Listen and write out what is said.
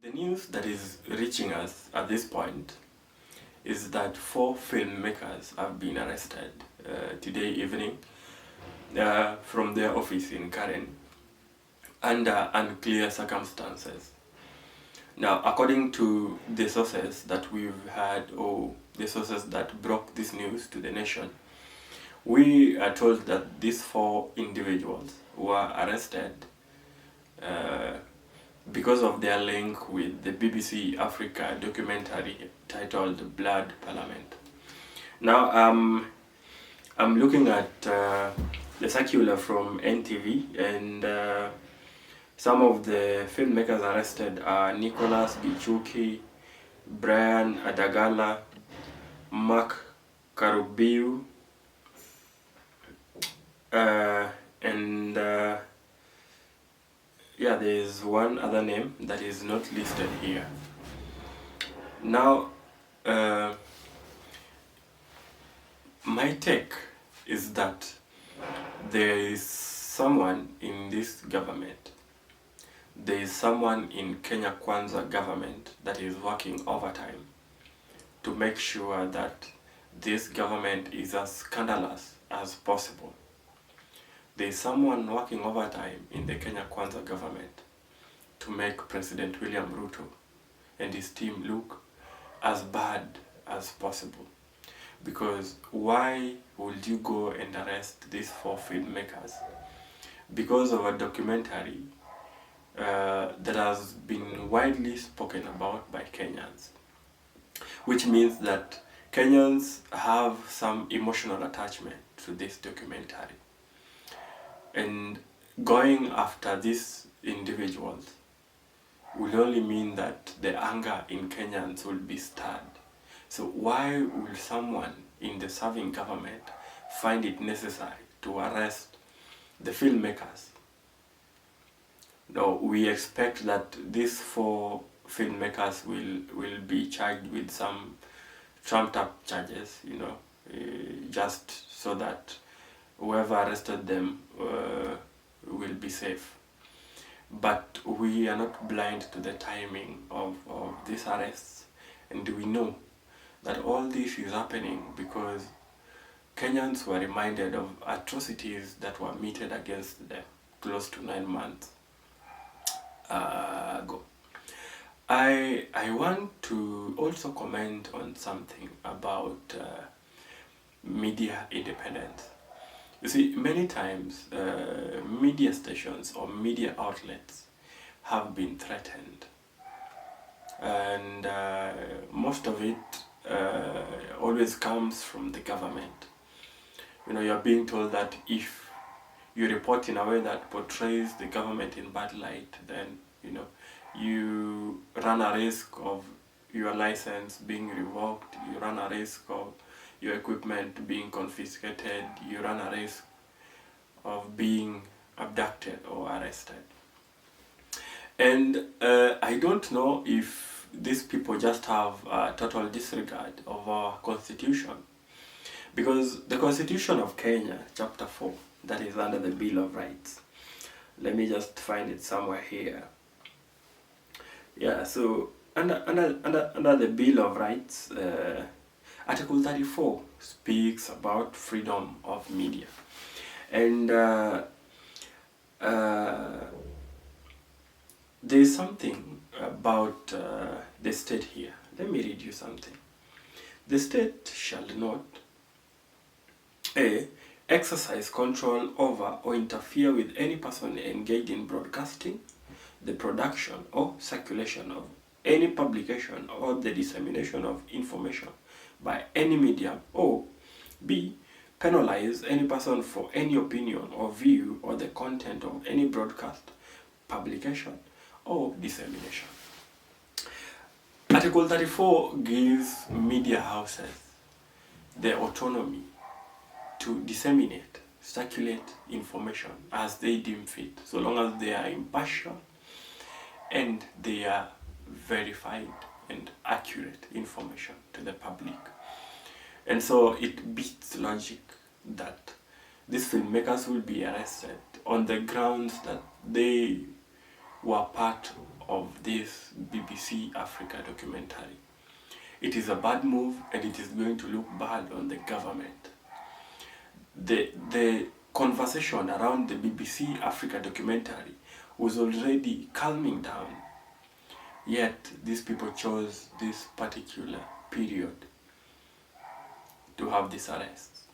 The news that is reaching us at this point is that 4 filmmakers have been arrested today evening from their office in Karen under unclear circumstances. Now, according to the sources that we've had, or the sources that broke this news to the nation, we are told that these 4 individuals were arrested because of their link with the BBC Africa documentary titled Blood Parliament. Now, I'm looking at the circular from NTV, and some of the filmmakers arrested are Nicholas Gichuki, Brian Adagala, Mark Karubiu, and yeah, there's one other name that is not listed here. Now, my take is that there is someone in this government, there is someone in Kenya Kwanza government that is working overtime to make sure that this government is as scandalous as possible. There is someone working overtime in the Kenya Kwanza government to make President William Ruto and his team look as bad as possible. Because why would you go and arrest these 4 filmmakers? Because of a documentary that has been widely spoken about by Kenyans. Which means that Kenyans have some emotional attachment to this documentary. And going after these individuals will only mean that the anger in Kenyans will be stirred. So why will someone in the serving government find it necessary to arrest the filmmakers? No, we expect that these 4 filmmakers will be charged with some trumped up charges, just so that whoever arrested them will be safe. But we are not blind to the timing of these arrests, and we know that all this is happening because Kenyans were reminded of atrocities that were meted against them close to 9 months ago. I want to also comment on something about media independence. You see, many times media stations or media outlets have been threatened, and most of it always comes from the government. You're being told that if you report in a way that portrays the government in bad light, then you run a risk of your license being revoked, you run a risk of your equipment being confiscated, you run a risk of being abducted or arrested. And I don't know if these people just have a total disregard of our constitution, because the Constitution of Kenya, chapter 4, that is under the Bill of Rights. Let me just find it somewhere here. Yeah, so under the Bill of Rights, Article 34 speaks about freedom of media. And there is something about the state here. Let me read you something. The state shall not A. Exercise control over or interfere with any person engaged in broadcasting, the production or circulation of any publication or the dissemination of information by any medium, or B. Penalize any person for any opinion or view or the content of any broadcast, publication or dissemination. Article 34 gives media houses the autonomy to disseminate, circulate information as they deem fit, so long as they are impartial and they are verified and accurate information to the public. And so it beats logic that these filmmakers will be arrested on the grounds that they were part of this BBC Africa documentary. It is a bad move, and it is going to look bad on the government. The conversation around the BBC Africa documentary was already calming down, yet these people chose this particular period to have this arrest.